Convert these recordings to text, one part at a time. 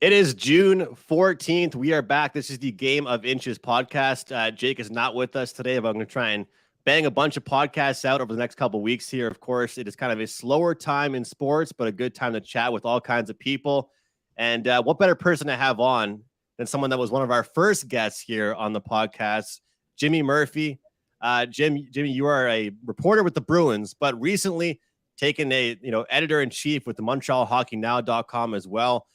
It is June 14th. We are back. This is the Game of Inches podcast. Jake is not with us today, but I'm going to try and bang a bunch of podcasts out over the next couple of weeks here. Of course, it is kind of a slower time in sports, but a good time to chat with all kinds of people. And what better person to have on than someone that was one of our first guests here on the podcast, Jimmy Murphy. Jimmy, you are a reporter with the Bruins, but recently taken a editor-in-chief with the MontrealHockeyNow.com as well.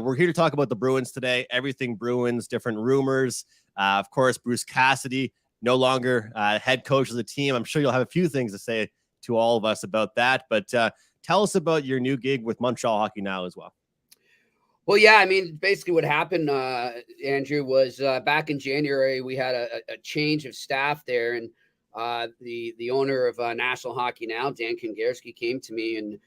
We're here to talk about the Bruins today, everything Bruins, different rumors. Of course, Bruce Cassidy, no longer head coach of the team. I'm sure you'll have a few things to say to all of us about that. But tell us about your new gig with Montreal Hockey Now as well. Well, yeah, I mean, basically what happened, Andrew, was back in January, we had a change of staff there. And the owner of National Hockey Now, Dan Kingerski, came to me and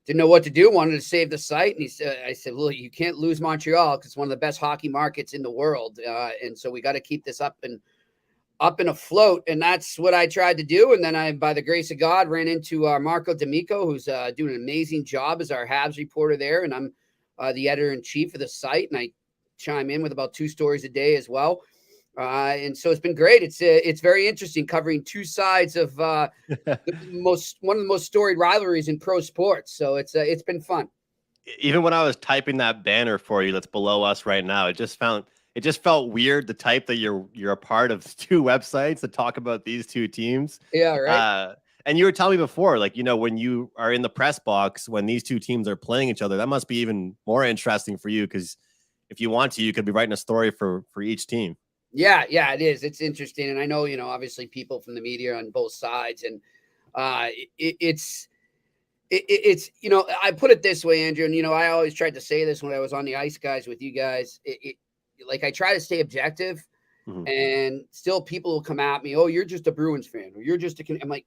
didn't know what to do, wanted to save the site. And I said, well, you can't lose Montreal because it's one of the best hockey markets in the world. And so we got to keep this up and afloat. And that's what I tried to do. And then I, by the grace of God, ran into Marco D'Amico, who's doing an amazing job as our Habs reporter there. And I'm the editor-in-chief of the site. And I chime in with about 2 stories a day as well. And so it's been great. It's very interesting covering 2 sides of one of the most storied rivalries in pro sports. So it's been fun. Even when I was typing that banner for you that's below us right now, it just felt weird to type that you're a part of 2 websites that talk about these 2 teams. Yeah, right. And you were telling me before, when you are in the press box when these 2 teams are playing each other, that must be even more interesting for you because if you want to, you could be writing a story for each team. Yeah, it is. It's interesting. And I know, obviously people from the media on both sides. And it's I put it this way, Andrew, and, I always tried to say this when I was on the ice guys with you guys. I try to stay objective and still people will come at me. Oh, you're just a Bruins fan or you're just I'm like,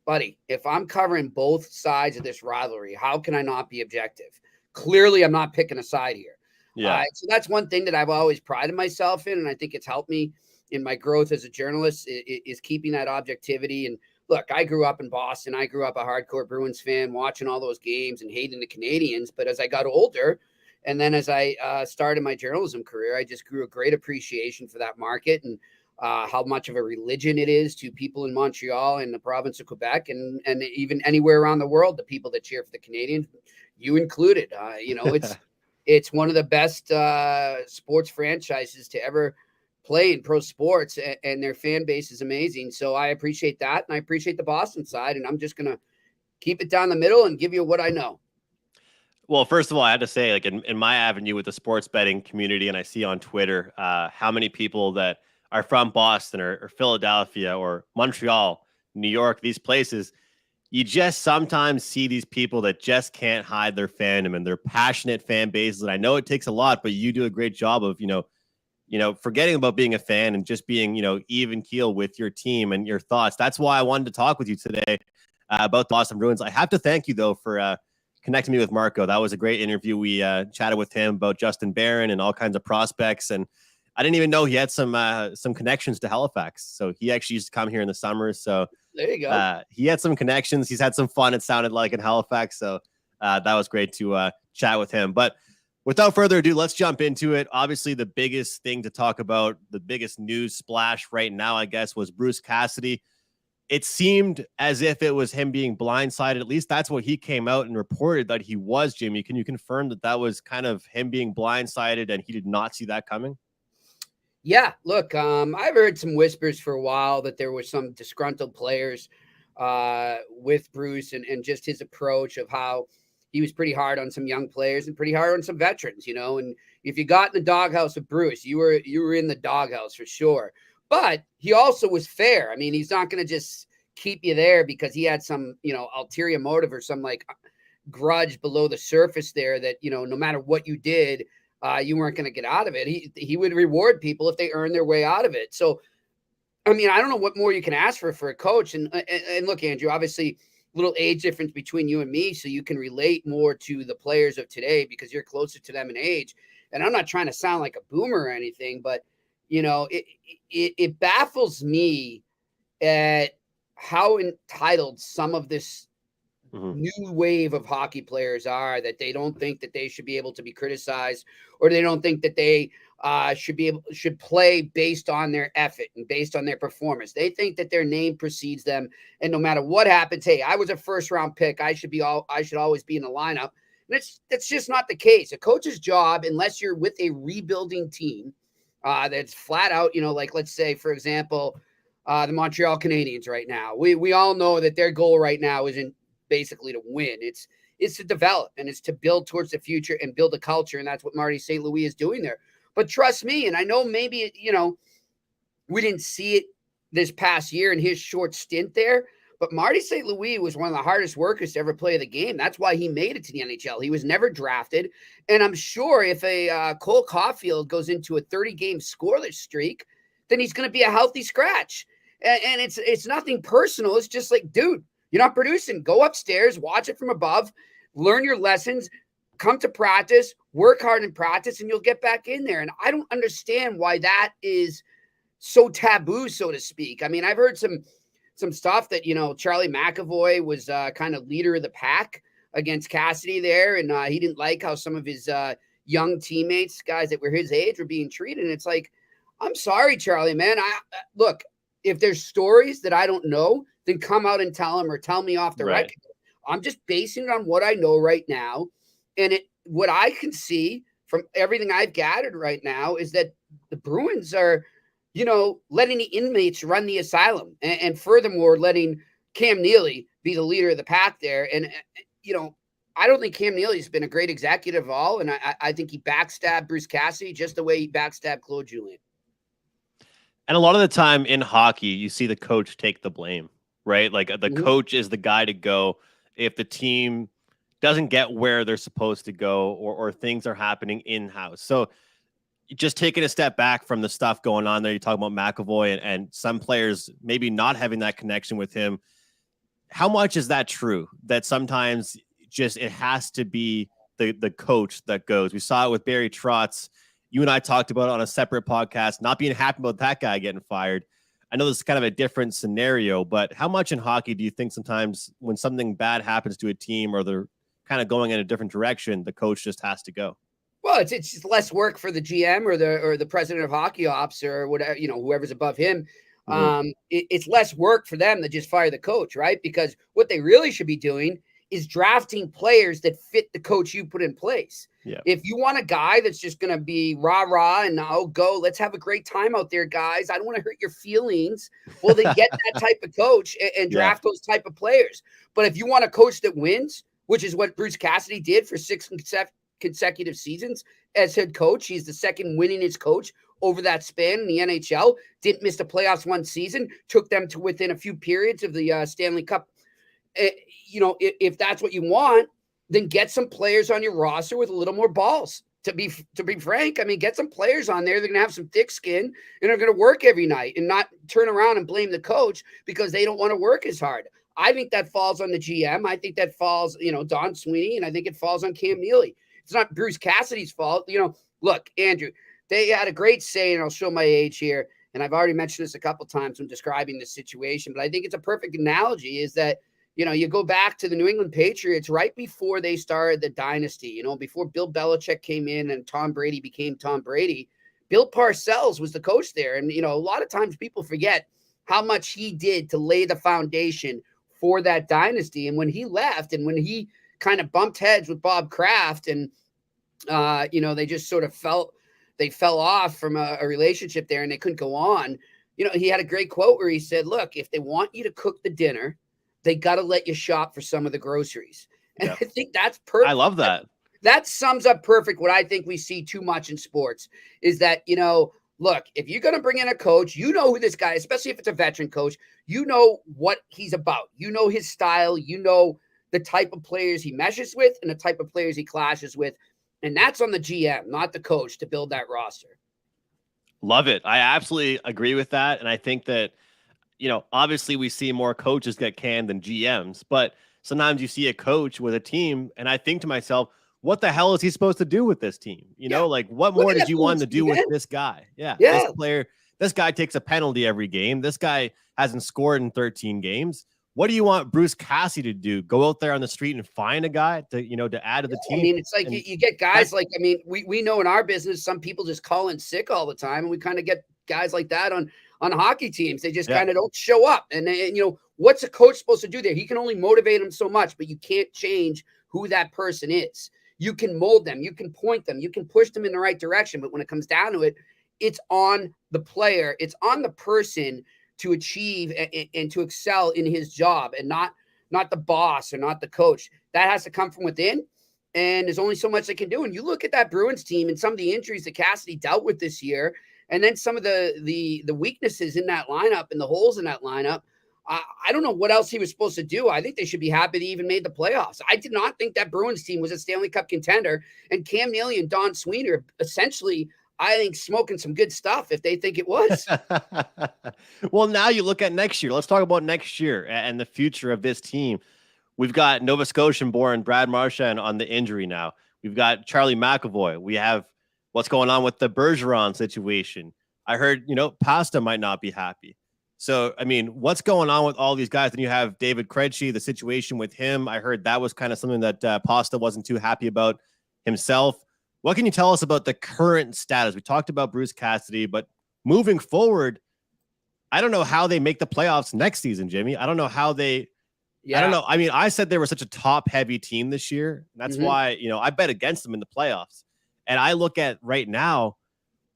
buddy, if I'm covering both sides of this rivalry, how can I not be objective? Clearly, I'm not picking a side here. Yeah. So that's one thing that I've always prided myself in. And I think it's helped me in my growth as a journalist is keeping that objectivity. And look, I grew up in Boston. I grew up a hardcore Bruins fan, watching all those games and hating the Canadiens. But as I got older, and then as I started my journalism career, I just grew a great appreciation for that market and how much of a religion it is to people in Montreal and the province of Quebec and even anywhere around the world, the people that cheer for the Canadiens, you included. It's one of the best sports franchises to ever play in pro sports, and their fan base is amazing. So I appreciate that, and I appreciate the Boston side, and I'm just going to keep it down the middle and give you what I know. Well, first of all, I had to say, in my avenue with the sports betting community, and I see on Twitter how many people that are from Boston or Philadelphia or Montreal, New York, these places, you just sometimes see these people that just can't hide their fandom and their passionate fan bases. And I know it takes a lot, but you do a great job of, forgetting about being a fan and just being, even keel with your team and your thoughts. That's why I wanted to talk with you today about the Boston Bruins. I have to thank you, though, for connecting me with Marco. That was a great interview. We chatted with him about Justin Barron and all kinds of prospects. And I didn't even know he had some connections to Halifax. So he actually used to come here in the summer. So there you go. He had some connections. He's had some fun, it sounded like, in Halifax. So that was great to chat with him. But without further ado, let's jump into it. Obviously, the biggest thing to talk about, the biggest news splash right now, I guess, was Bruce Cassidy. It seemed as if it was him being blindsided. At least that's what he came out and reported that he was, Jimmy. Can you confirm that was kind of him being blindsided and he did not see that coming? Yeah, look, I've heard some whispers for a while that there were some disgruntled players with Bruce and just his approach of how he was pretty hard on some young players and pretty hard on some veterans, and if you got in the doghouse with Bruce, you were in the doghouse for sure. But he also was fair. I mean, he's not going to just keep you there because he had some, ulterior motive or some grudge below the surface there that, no matter what you did, you weren't going to get out of it. He would reward people if they earn their way out of it. So, I mean, I don't know what more you can ask for a coach. And look, Andrew, obviously little age difference between you and me, so you can relate more to the players of today because you're closer to them in age. And I'm not trying to sound like a boomer or anything, but it baffles me at how entitled some of this new wave of hockey players are, that they don't think that they should be able to be criticized, or they don't think that they should play based on their effort and based on their performance. They think that their name precedes them, and no matter what happens, hey, I was a first round pick, I should always be in the lineup. And that's just not the case. A coach's job, unless you're with a rebuilding team that's flat out, like let's say, for example, the Montreal Canadiens right now. We all know that their goal right now isn't basically to win. It's to develop, and it's to build towards the future and build a culture. And that's what Marty St. Louis is doing there. But trust me, and I know maybe, we didn't see it this past year in his short stint there, but Marty St. Louis was one of the hardest workers to ever play the game. That's why he made it to the NHL. He was never drafted. And I'm sure if a Cole Caulfield goes into a 30-game scoreless streak, then he's going to be a healthy scratch. And it's nothing personal. It's just like, dude, you're not producing. Go upstairs, watch it from above, learn your lessons, come to practice, work hard in practice, and you'll get back in there. And I don't understand why that is so taboo, so to speak. I mean, I've heard some stuff that, Charlie McAvoy was kind of leader of the pack against Cassidy there. And he didn't like how some of his young teammates, guys that were his age, were being treated. And it's like, I'm sorry, Charlie, man. Look, if there's stories that I don't know, then come out and tell them, or tell me off the record. I'm just basing it on what I know right now. And what I can see from everything I've gathered right now is that the Bruins are, letting the inmates run the asylum, and furthermore, letting Cam Neely be the leader of the pack there. And, I don't think Cam Neely's been a great executive at all. And I think he backstabbed Bruce Cassidy just the way he backstabbed Claude Julien. And a lot of the time in hockey, you see the coach take the blame, right? Like the coach is the guy to go if the team doesn't get where they're supposed to go, or things are happening in-house. So just taking a step back from the stuff going on there, you talk about McAvoy and some players maybe not having that connection with him. How much is that true? That sometimes just it has to be the coach that goes. We saw it with Barry Trotz. You and I talked about it on a separate podcast, not being happy about that guy getting fired. I know this is kind of a different scenario, but how much in hockey do you think sometimes when something bad happens to a team, or they're kind of going in a different direction, the coach just has to go? Well, it's just less work for the GM or the president of hockey ops, or whatever, whoever's above him. It's less work for them to just fire the coach, right? Because what they really should be doing is drafting players that fit the coach you put in place. Yeah. If you want a guy that's just going to be rah-rah and go, let's have a great time out there, guys, I don't want to hurt your feelings. Well, then get that type of coach and draft those type of players. But if you want a coach that wins, which is what Bruce Cassidy did for 6 consecutive seasons as head coach, he's the second winningest coach over that span in the NHL, didn't miss the playoffs one season, took them to within a few periods of the Stanley Cup. If that's what you want, then get some players on your roster with a little more balls. To be frank, I mean, get some players on there. They're going to have some thick skin and are going to work every night, and not turn around and blame the coach because they don't want to work as hard. I think that falls on the GM. I think that falls, Don Sweeney, and I think it falls on Cam Neely. It's not Bruce Cassidy's fault. Look, Andrew, they had a great saying, and I'll show my age here, and I've already mentioned this a couple times when describing this situation, but I think it's a perfect analogy, is that you go back to the New England Patriots right before they started the dynasty, before Bill Belichick came in and Tom Brady became Tom Brady. Bill Parcells was the coach there. And, a lot of times people forget how much he did to lay the foundation for that dynasty. And when he left, and when he kind of bumped heads with Bob Kraft, and, they just sort of fell off from a relationship there, and they couldn't go on. He had a great quote where he said, look, if they want you to cook the dinner, they got to let you shop for some of the groceries. And I think that's perfect. I love that. That sums up perfect what I think we see too much in sports, is that, look, if you're going to bring in a coach, who this guy, especially if it's a veteran coach, what he's about, his style, the type of players he meshes with and the type of players he clashes with. And that's on the GM, not the coach, to build that roster. Love it. I absolutely agree with that. And I think that, obviously we see more coaches get canned than GMs, but sometimes you see a coach with a team, and I think to myself, what the hell is he supposed to do with this team? Like, what more did you want to do with this guy? This guy takes a penalty every game. This guy hasn't scored in 13 games. What do you want Bruce Cassidy to do? Go out there on the street and find a guy to, to add to the team? I mean, it's like you get guys like, I mean, we know in our business, some people just call in sick all the time, and we kind of get guys like that on hockey teams. They just kind of don't show up. And what's a coach supposed to do there? He can only motivate them so much, but you can't change who that person is. You can mold them, you can point them, you can push them in the right direction. But when it comes down to it, it's on the player, it's on the person to achieve and to excel in his job, and not the boss or not the coach. That has to come from within, and there's only so much they can do. And you look at that Bruins team and some of the injuries that Cassidy dealt with this year, and then some of the weaknesses in that lineup and the holes in that lineup. I don't know what else he was supposed to do. I think they should be happy they even made the playoffs. I did not think that Bruins team was a Stanley Cup contender, and Cam Neely and Don Sweeney are essentially, I think, smoking some good stuff if they think it was. Well, now you look at next year. Let's talk about next year and the future of this team. We've got Nova Scotian-born Brad Marchand on the injury now. We've got Charlie McAvoy. We have what's going on with the Bergeron situation. I heard, Pasta might not be happy. So, I mean, what's going on with all these guys? Then you have David Krejci, the situation with him. I heard that was kind of something that Pasta wasn't too happy about himself. What can you tell us about the current status? We talked about Bruce Cassidy, but moving forward, I don't know how they make the playoffs next season, Jimmy. I don't know how they I don't know. I mean, I said they were such a top-heavy team this year. That's why, I bet against them in the playoffs. And I look at right now,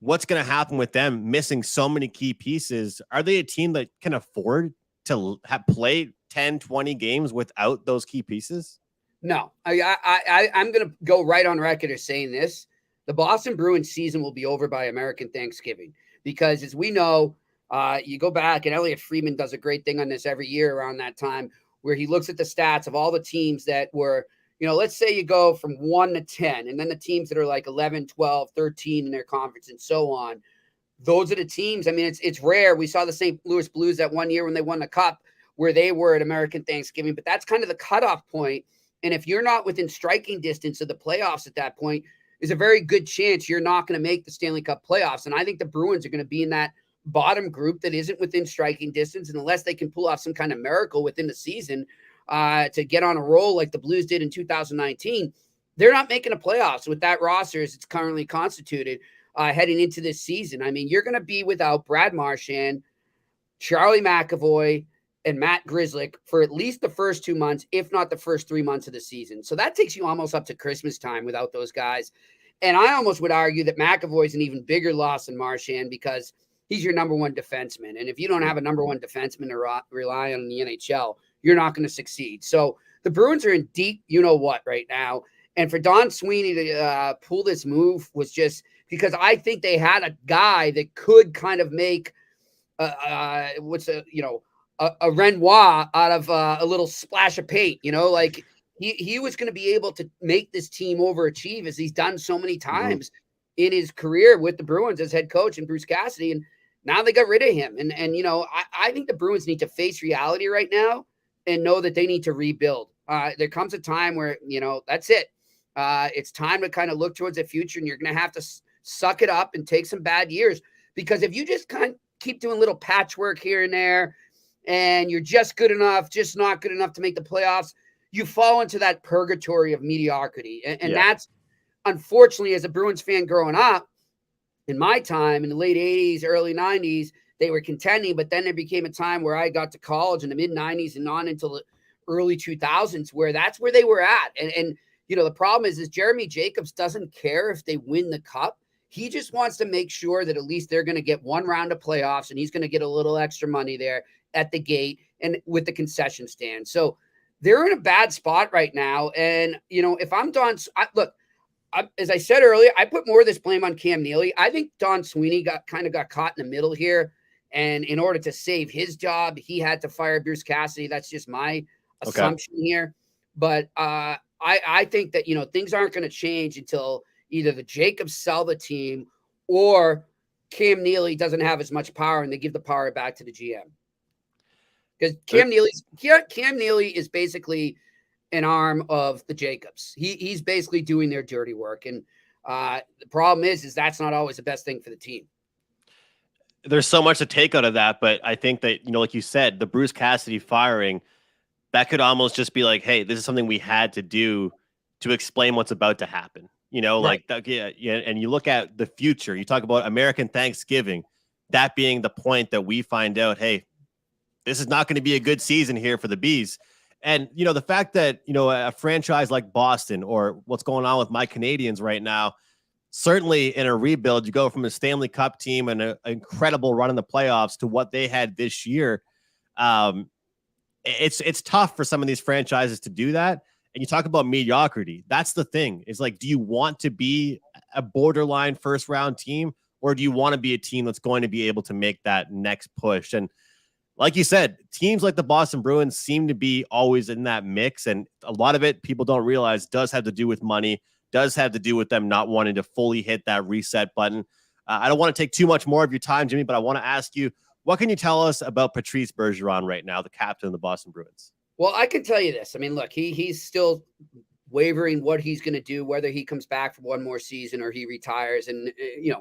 what's going to happen with them missing so many key pieces. Are they a team that can afford to play 10, 20 games without those key pieces? No, I'm going to go right on record as saying this. The Boston Bruins season will be over by American Thanksgiving, because as we know, you go back, and Elliot Friedman does a great thing on this every year around that time, where he looks at the stats of all the teams that were, let's say you go from 1 to 10, and then the teams that are like 11, 12, 13 in their conference and so on. Those are the teams. I mean, it's rare. We saw the St. Louis Blues that one year when they won the Cup, where they were at American Thanksgiving, but that's kind of the cutoff point. And if you're not within striking distance of the playoffs at that point, there's a very good chance you're not going to make the Stanley Cup playoffs. And I think the Bruins are going to be in that bottom group that isn't within striking distance. And unless they can pull off some kind of miracle within the season to get on a roll like the Blues did in 2019, they're not making the playoffs with that roster as it's currently constituted heading into this season. I mean, you're going to be without Brad Marchand, Charlie McAvoy, and Matt Grzelcyk for at least the first 2 months, if not the first 3 months of the season. So that takes you almost up to Christmas time without those guys. And I almost would argue that McAvoy is an even bigger loss than Marchand, because he's your number one defenseman. And if you don't have a number one defenseman to rely on in the NHL, you're not going to succeed. So the Bruins are in deep you-know-what right now. And for Don Sweeney to pull this move was just because I think they had a guy that could kind of make a Renoir out of a little splash of paint, like he was going to be able to make this team overachieve, as he's done so many times in his career with the Bruins as head coach and Bruce Cassidy. And now they got rid of him. And I think the Bruins need to face reality right now and know that they need to rebuild. There comes a time where, that's it. It's time to kind of look towards the future, and you're going to have to suck it up and take some bad years, because if you just kind of keep doing little patchwork here and there, and you're just good enough, just not good enough to make the playoffs, you fall into that purgatory of mediocrity. And that's, unfortunately, as a Bruins fan growing up, in my time, in the late 80s, early 90s, they were contending, but then there became a time where I got to college in the mid-90s and on until the early 2000s, where that's where they were at. And the problem is Jeremy Jacobs doesn't care if they win the Cup. He just wants to make sure that at least they're going to get one round of playoffs, and he's going to get a little extra money there at the gate and with the concession stand. So they're in a bad spot right now. And, if I'm Don, as I said earlier, I put more of this blame on Cam Neely. I think Don Sweeney got caught in the middle here. And in order to save his job, he had to fire Bruce Cassidy. That's just my assumption here. But I think that, things aren't going to change until either the Jacobs sell the team or Cam Neely doesn't have as much power and they give the power back to the GM. Because Cam Neely is basically an arm of the Jacobs. He's basically doing their dirty work. And the problem is that's not always the best thing for the team. There's so much to take out of that, but I think that, like you said, the Bruce Cassidy firing, that could almost just be like, hey, this is something we had to do to explain what's about to happen. Right. Like, yeah. And you look at the future, you talk about American Thanksgiving, that being the point that we find out, hey, this is not going to be a good season here for the Bees. And, the fact that, a franchise like Boston or what's going on with my Canadiens right now, certainly in a rebuild, you go from a Stanley Cup team and an incredible run in the playoffs to what they had this year. It's tough for some of these franchises to do that. And you talk about mediocrity. That's the thing. It's like, do you want to be a borderline first round team, or do you want to be a team that's going to be able to make that next push? And like you said, teams like the Boston Bruins seem to be always in that mix. And a lot of it, people don't realize, does have to do with money, does have to do with them not wanting to fully hit that reset button. I don't want to take too much more of your time, Jimmy, but I want to ask you, what can you tell us about Patrice Bergeron right now, the captain of the Boston Bruins? Well, I can tell you this. I mean, look, he's still wavering what he's going to do, whether he comes back for one more season or he retires. And,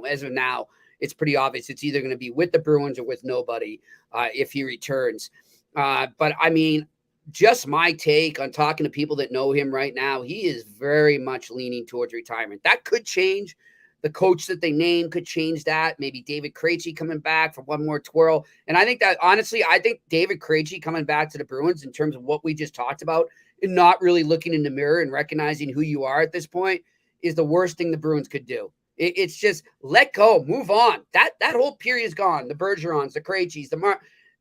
as of now, it's pretty obvious it's either going to be with the Bruins or with nobody if he returns. But, I mean, just my take on talking to people that know him right now, he is very much leaning towards retirement. That could change. The coach that they name could change that. Maybe David Krejci coming back for one more twirl. And I think that, honestly, David Krejci coming back to the Bruins in terms of what we just talked about and not really looking in the mirror and recognizing who you are at this point is the worst thing the Bruins could do. It's just let go, move on. That whole period is gone. The Bergerons, the Krejcis,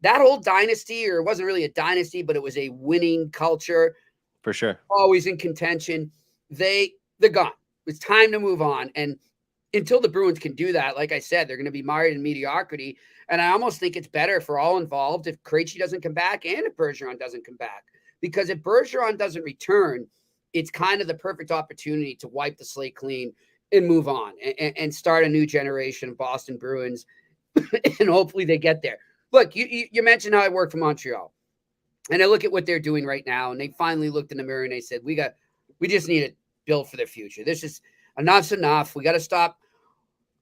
that whole dynasty, or it wasn't really a dynasty, but it was a winning culture. For sure. Always in contention. They're gone. It's time to move on. And until the Bruins can do that, like I said, they're going to be mired in mediocrity. And I almost think it's better for all involved if Krejci doesn't come back and if Bergeron doesn't come back. Because if Bergeron doesn't return, it's kind of the perfect opportunity to wipe the slate clean and move on and start a new generation of Boston Bruins. And hopefully they get there. Look, you mentioned how I work for Montreal. And I look at what they're doing right now. And they finally looked in the mirror and they said, we just need to build for the future. This is enough's enough. We got to stop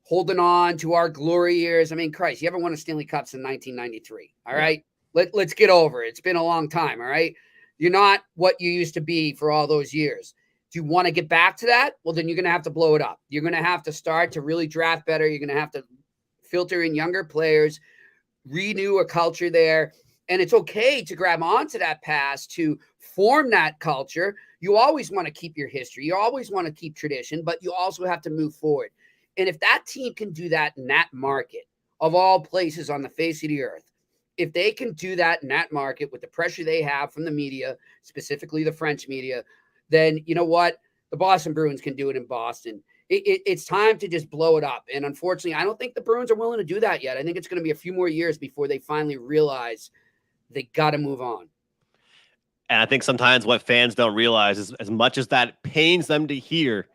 holding on to our glory years. I mean, Christ, you haven't won a Stanley Cup since 1993. All right. Let's get over it. It's been a long time. All right. You're not what you used to be for all those years. Do you want to get back to that? Well, then you're going to have to blow it up. You're going to have to start to really draft better. You're going to have to filter in younger players, renew a culture there. And it's okay to grab onto that past to form that culture. You always want to keep your history. You always want to keep tradition, but you also have to move forward. And if that team can do that in that market, of all places on the face of the earth, if they can do that in that market with the pressure they have from the media, specifically the French media, then you know what? The Boston Bruins can do it in Boston. It's time to just blow it up. And unfortunately, I don't think the Bruins are willing to do that yet. I think it's going to be a few more years before they finally realize they got to move on. And I think sometimes what fans don't realize is, as much as that pains them to hear,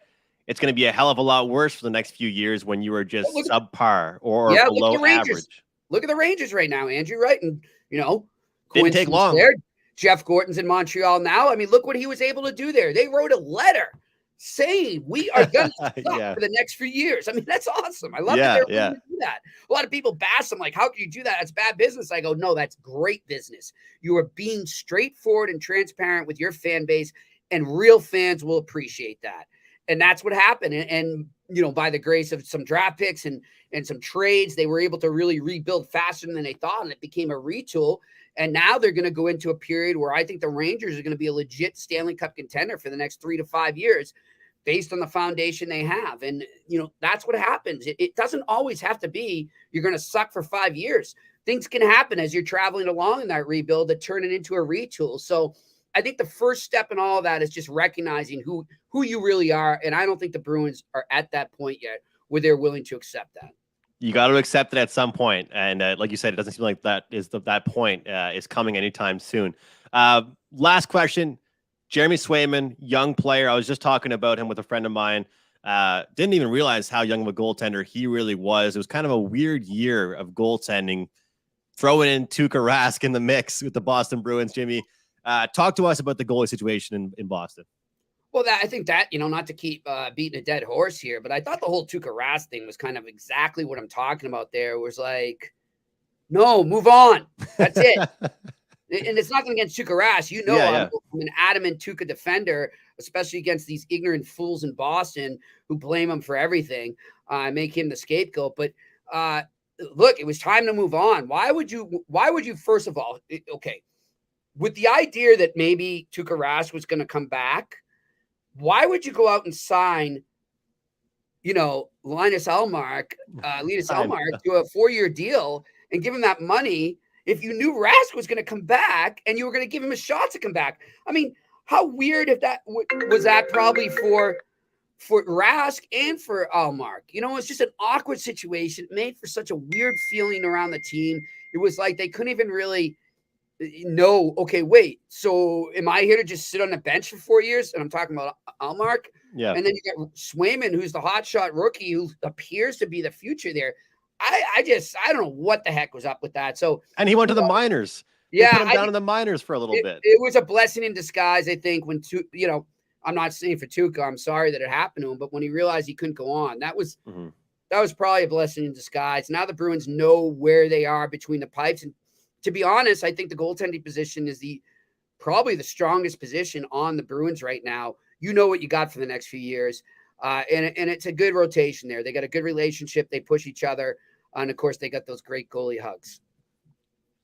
it's going to be a hell of a lot worse for the next few years when you are just subpar or below average. Look at the Rangers right now, Andrew, right? And, didn't take long. There. Jeff Gorton's in Montreal now. I mean, look what he was able to do there. They wrote a letter saying we are going to suck for the next few years. I mean, that's awesome. I love that they're able to do that. A lot of people bash them like, how can you do that? That's bad business. I go, no, that's great business. You are being straightforward and transparent with your fan base, and real fans will appreciate that. And that's what happened. And by the grace of some draft picks and some trades, they were able to really rebuild faster than they thought, and it became a retool. And now they're going to go into a period where I think the Rangers are going to be a legit Stanley Cup contender for the next 3 to 5 years based on the foundation they have. And, that's what happens. It doesn't always have to be you're going to suck for 5 years. Things can happen as you're traveling along in that rebuild that turn it into a retool. So I think the first step in all of that is just recognizing who you really are. And I don't think the Bruins are at that point yet where they're willing to accept that. You got to accept it at some point. And like you said, it doesn't seem like that point is coming anytime soon. Last question, Jeremy Swayman, young player. I was just talking about him with a friend of mine. Didn't even realize how young of a goaltender he really was. It was kind of a weird year of goaltending. Throwing in Tuukka Rask in the mix with the Boston Bruins, Jimmy. Talk to us about the goalie situation in Boston. Well, I think that, not to keep beating a dead horse here, but I thought the whole Tuukka Rask thing was kind of exactly what I'm talking about there. It was like, no, move on. That's it. And it's nothing against Tuukka Rask. You know, Yeah. I'm an adamant Tuukka defender, especially against these ignorant fools in Boston who blame him for everything, make him the scapegoat. But look, it was time to move on. Why would you, first of all, okay, with the idea that maybe Tuukka Rask was going to come back, why would you go out and sign, Linus Ullmark to a 4-year deal and give him that money if you knew Rask was going to come back and you were going to give him a shot to come back? I mean, how weird if that was that probably for Rask and for Ullmark. It's just an awkward situation. It made for such a weird feeling around the team. It was like they couldn't even really know, okay, wait, so am I here to just sit on the bench for 4 years? And I'm talking about Ullmark. Yeah. And then you get Swayman, who's the hotshot rookie who appears to be the future there. I don't know what the heck was up with that. So, and he went to the minors. Yeah, they put him down in the minors for a little bit. It was a blessing in disguise, I think, when I'm not saying for Tuukka, I'm sorry that it happened to him, but when he realized he couldn't go on, that was probably a blessing in disguise. Now the Bruins know where they are between the pipes, and to be honest, I think the goaltending position is probably the strongest position on the Bruins right now. You know what you got for the next few years. And it's a good rotation there. They got a good relationship. They push each other. And of course, they got those great goalie hugs.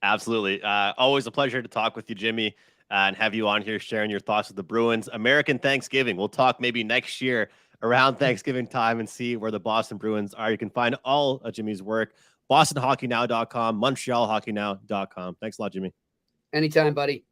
Absolutely. Always a pleasure to talk with you, Jimmy, and have you on here sharing your thoughts with the Bruins. American Thanksgiving. We'll talk maybe next year around Thanksgiving time and see where the Boston Bruins are. You can find all of Jimmy's work, bostonhockeynow.com, montrealhockeynow.com. Thanks a lot, Jimmy. Anytime, buddy.